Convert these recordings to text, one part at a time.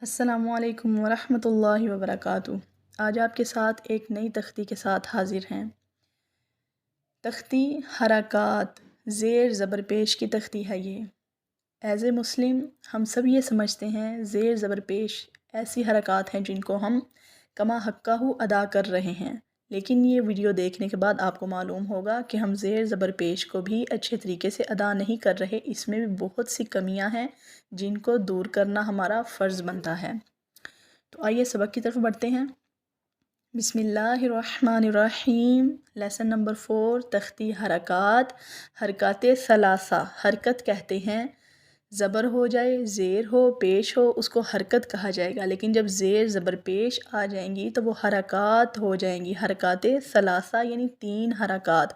السلام علیکم ورحمۃ اللہ وبرکاتہ۔ آج آپ کے ساتھ ایک نئی تختی کے ساتھ حاضر ہیں۔ تختی حرکات زیر زبر پیش کی تختی ہے یہ۔ ایز اے مسلم ہم سب یہ سمجھتے ہیں زیر زبر پیش ایسی حرکات ہیں جن کو ہم کما حقہ ادا کر رہے ہیں، لیکن یہ ویڈیو دیکھنے کے بعد آپ کو معلوم ہوگا کہ ہم زیر زبر پیش کو بھی اچھے طریقے سے ادا نہیں کر رہے، اس میں بھی بہت سی کمیاں ہیں جن کو دور کرنا ہمارا فرض بنتا ہے۔ تو آئیے سبق کی طرف بڑھتے ہیں۔ بسم اللہ الرحمن الرحیم۔ لیسن نمبر 4 تختی حرکات۔ حرکات ثلاثہ حرکت کہتے ہیں، زبر ہو جائے، زیر ہو، پیش ہو، اس کو حرکت کہا جائے گا، لیکن جب زیر زبر پیش آ جائیں گی تو وہ حرکات ہو جائیں گی۔ حرکات ثلاثہ یعنی 3 حرکات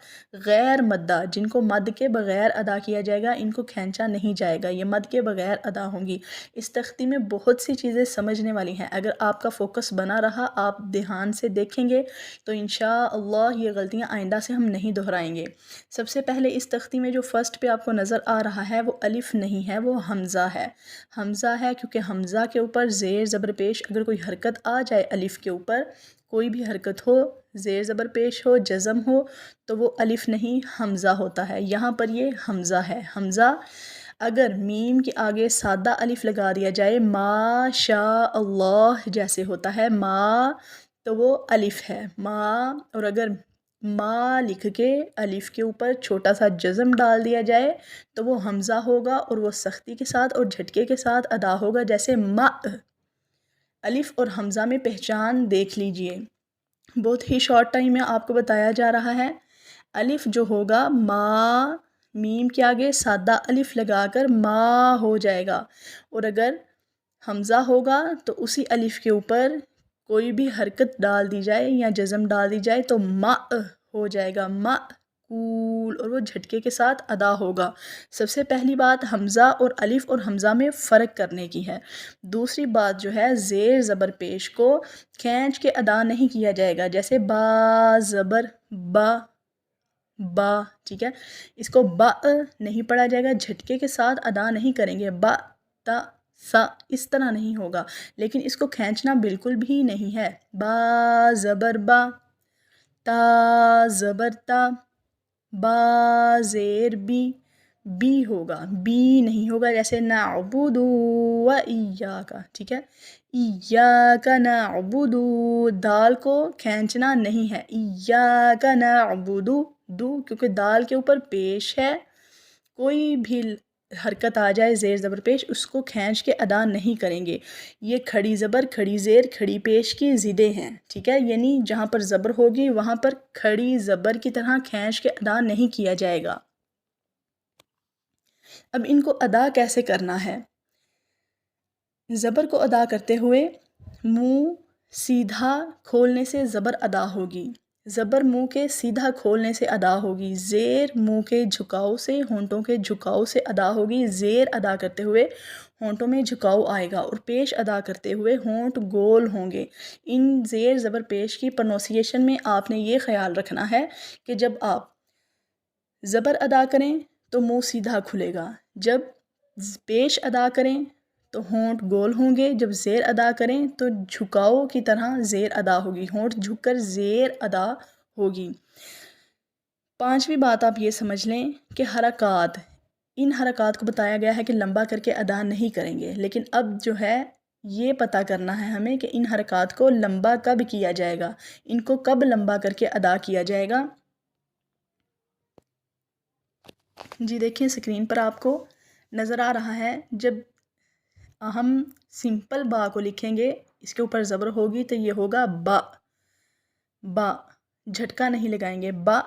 غیر مدہ، جن کو مد کے بغیر ادا کیا جائے گا، ان کو کھینچا نہیں جائے گا، یہ مد کے بغیر ادا ہوں گی۔ اس تختی میں بہت سی چیزیں سمجھنے والی ہیں، اگر آپ کا فوکس بنا رہا، آپ دھیان سے دیکھیں گے تو انشاءاللہ یہ غلطیاں آئندہ سے ہم نہیں دہرائیں گے۔ سب سے پہلے اس تختی میں جو فرسٹ پہ آپ کو نظر آ رہا ہے وہ الف نہیں ہے، وہ حمزہ ہے۔ حمزہ ہے کیونکہ حمزہ کے اوپر زیر زبر پیش اگر کوئی حرکت آ جائے، الف کے اوپر کوئی بھی حرکت ہو، زیر زبر پیش ہو، جزم ہو، تو وہ الف نہیں حمزہ ہوتا ہے۔ یہاں پر یہ حمزہ ہے۔ حمزہ اگر میم کے آگے سادہ الف لگا دیا جائے، ما شاء اللہ جیسے ہوتا ہے ما، تو وہ الف ہے ما، اور اگر ما لکھ کے الف کے اوپر چھوٹا سا جزم ڈال دیا جائے تو وہ حمزہ ہوگا، اور وہ سختی کے ساتھ اور جھٹکے کے ساتھ ادا ہوگا، جیسے ما۔ الف اور حمزہ میں پہچان دیکھ لیجئے، بہت ہی شارٹ ٹائم میں آپ کو بتایا جا رہا ہے۔ الف جو ہوگا ما، میم کے آگے سادہ الف لگا کر ما ہو جائے گا، اور اگر حمزہ ہوگا تو اسی الف کے اوپر کوئی بھی حرکت ڈال دی جائے یا جزم ڈال دی جائے تو ما ہو جائے گا، ما کول، اور وہ جھٹکے کے ساتھ ادا ہوگا۔ سب سے پہلی بات حمزہ اور الف اور حمزہ میں فرق کرنے کی ہے۔ دوسری بات جو ہے، زیر زبر پیش کو کھینچ کے ادا نہیں کیا جائے گا، جیسے با زبر با، با، ٹھیک ہے، اس کو با نہیں پڑھا جائے گا، جھٹکے کے ساتھ ادا نہیں کریں گے، با تا سا، اس طرح نہیں ہوگا، لیکن اس کو کھینچنا بالکل بھی نہیں ہے۔ با زبر با، تا زبر تا، با زیر بی، بی ہوگا، بی نہیں ہوگا، جیسے نعبد و ایاک، ٹھیک ہے، ایاک نعبد، دال کو کھینچنا نہیں ہے، ایاک نعبد، دو، کیونکہ دال کے اوپر پیش ہے، کوئی بھی حرکت آ جائے زیر زبر پیش اس کو کھینچ کے ادا نہیں کریں گے۔ یہ کھڑی زبر، کھڑی زیر، کھڑی پیش کی ضدیں ہیں، ٹھیک ہے، یعنی جہاں پر زبر ہوگی وہاں پر کھڑی زبر کی طرح کھینچ کے ادا نہیں کیا جائے گا۔ اب ان کو ادا کیسے کرنا ہے؟ زبر کو ادا کرتے ہوئے منہ سیدھا کھولنے سے زبر ادا ہوگی، زبر منہ کے سیدھا کھولنے سے ادا ہوگی، زیر منہ کے جھکاؤ سے، ہونٹوں کے جھکاؤ سے ادا ہوگی، زیر ادا کرتے ہوئے ہونٹوں میں جھکاؤ آئے گا، اور پیش ادا کرتے ہوئے ہونٹ گول ہوں گے۔ ان زیر زبر پیش کی پروننسیشن میں آپ نے یہ خیال رکھنا ہے کہ جب آپ زبر ادا کریں تو منہ سیدھا کھلے گا، جب پیش ادا کریں تو ہونٹ گول ہوں گے، جب زیر ادا کریں تو جھکاؤ کی طرح زیر ادا ہوگی، ہونٹ جھک کر زیر ادا ہوگی۔ پانچویں بات آپ یہ سمجھ لیں کہ حرکات، ان حرکات کو بتایا گیا ہے کہ لمبا کر کے ادا نہیں کریں گے، لیکن اب جو ہے یہ پتہ کرنا ہے ہمیں کہ ان حرکات کو لمبا کب کیا جائے گا، ان کو کب لمبا کر کے ادا کیا جائے گا۔ جی دیکھیں اسکرین پر آپ کو نظر آ رہا ہے، جب ہم سمپل با کو لکھیں گے، اس کے اوپر زبر ہوگی تو یہ ہوگا با، با، جھٹکا نہیں لگائیں گے، با۔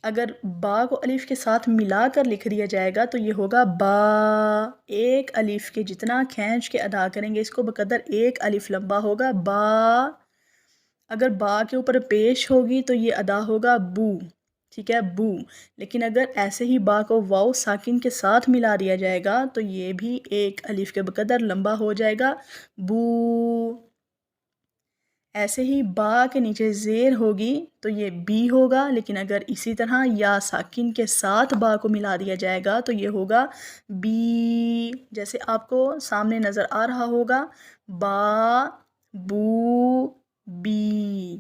اگر با کو الف کے ساتھ ملا کر لکھ دیا جائے گا تو یہ ہوگا با، ایک الف کے جتنا کھینچ کے ادا کریں گے اس کو بقدر ایک الف لمبا ہوگا، با۔ اگر با کے اوپر پیش ہوگی تو یہ ادا ہوگا بو، ٹھیک ہے، بو، لیکن اگر ایسے ہی با کو واو ساکن کے ساتھ ملا دیا جائے گا تو یہ بھی ایک الف کے بقدر لمبا ہو جائے گا، بو۔ ایسے ہی با کے نیچے زیر ہوگی تو یہ بی ہوگا، لیکن اگر اسی طرح یا ساکن کے ساتھ با کو ملا دیا جائے گا تو یہ ہوگا بی، جیسے آپ کو سامنے نظر آ رہا ہوگا، با، بو، بی۔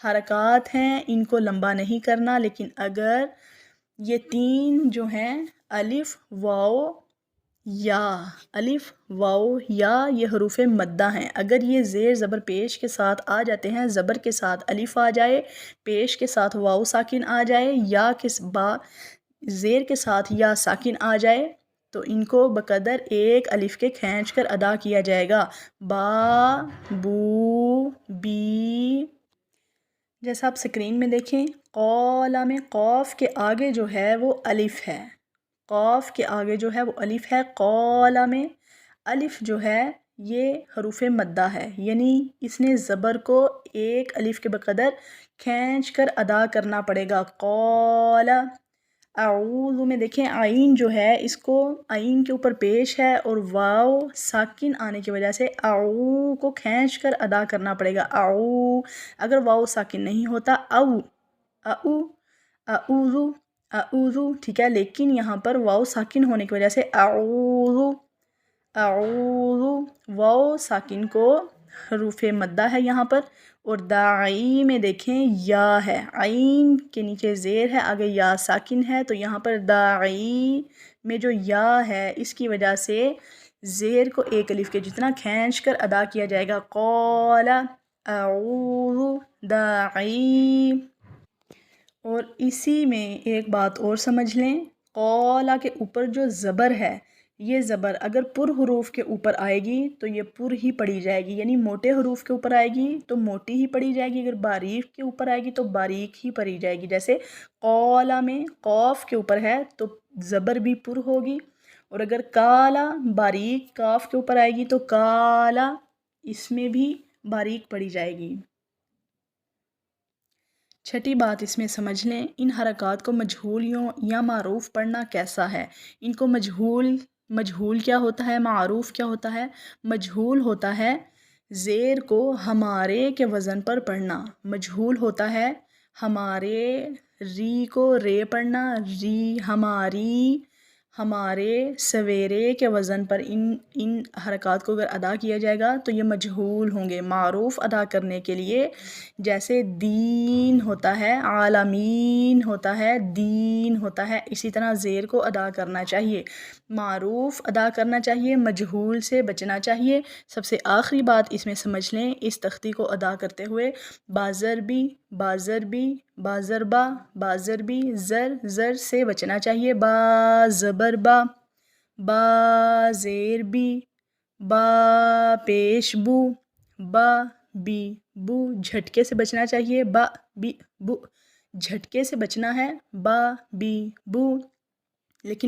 حرکات ہیں، ان کو لمبا نہیں کرنا، لیکن اگر یہ تین جو ہیں الف، واو، یا، الف، واو، یا، یہ حروف مدہ ہیں۔ اگر یہ زیر زبر پیش کے ساتھ آ جاتے ہیں، زبر کے ساتھ الف آ جائے، پیش کے ساتھ واو ساکن آ جائے، یا کے با زیر کے ساتھ یا ساکن آ جائے، تو ان کو بقدر ایک الف کے کھینچ کر ادا کیا جائے گا، با، بو، بی۔ جیسا آپ سکرین میں دیکھیں، قولا میں قوف کے آگے جو ہے وہ الف ہے، قوف کے آگے جو ہے وہ الف ہے۔ قولا میں الف جو ہے یہ حروف مدہ ہے، یعنی اس نے زبر کو ایک الف کے بقدر کھینچ کر ادا کرنا پڑے گا۔ قولا، اعوذ میں دیکھیں عین جو ہے اس کو عین کے اوپر پیش ہے اور واو ساکن آنے کی وجہ سے اعو کو کھینچ کر ادا کرنا پڑے گا، اعو۔ اگر واو ساکن نہیں ہوتا او، اعو، اعوذ، اعوذ، ٹھیک ہے، لیکن یہاں پر واو ساکن ہونے کی وجہ سے اعوذ، اعوذ، واو ساکن کو حروف مدہ ہے یہاں پر۔ اور داعی میں دیکھیں یا ہے، عین کے نیچے زیر ہے، آگے یا ساکن ہے، تو یہاں پر داعی میں جو یا ہے اس کی وجہ سے زیر کو ایک الف کے جتنا کھینچ کر ادا کیا جائے گا، قال، اعوذ، داعی۔ اور اسی میں ایک بات اور سمجھ لیں، قولا کے اوپر جو زبر ہے، یہ زبر اگر پر حروف کے اوپر آئے گی تو یہ پر ہی پڑھی جائے گی، یعنی موٹے حروف کے اوپر آئے گی تو موٹی ہی پڑھی جائے گی، اگر باریک کے اوپر آئے گی تو باریک ہی پڑھی جائے گی۔ جیسے قولا میں قوف کے اوپر ہے تو زبر بھی پر ہوگی، اور اگر کالا باریک کاف کے اوپر آئے گی تو کالا اس میں بھی باریک پڑھی جائے گی۔ چھٹی بات اس میں سمجھ لیں، ان حرکات کو مجہول یا معروف پڑھنا کیسا ہے۔ ان کو مجہول کیا ہوتا ہے، معروف کیا ہوتا ہے؟ مجہول ہوتا ہے زیر کو ہمارے کے وزن پر پڑھنا، مجہول ہوتا ہے ہمارے، ری کو رے پڑھنا، ری، ہماری، ہمارے، سویرے کے وزن پر ان حرکات کو اگر ادا کیا جائے گا تو یہ مجہول ہوں گے۔ معروف ادا کرنے کے لیے جیسے دین ہوتا ہے، عالمین ہوتا ہے، دین ہوتا ہے، اسی طرح زیر کو ادا کرنا چاہیے، معروف ادا کرنا چاہیے، مجہول سے بچنا چاہیے۔ سب سے آخری بات اس میں سمجھ لیں، اس تختی کو ادا کرتے ہوئے بازربی، بازربی، بازربا، بازربی، زر سے بچنا چاہیے، با زبر با، با زیر بی، با پیش بو، با بی بو، جھٹکے سے بچنا چاہیے، با بی بو، جھٹکے سے بچنا ہے، با بی بو، لیکن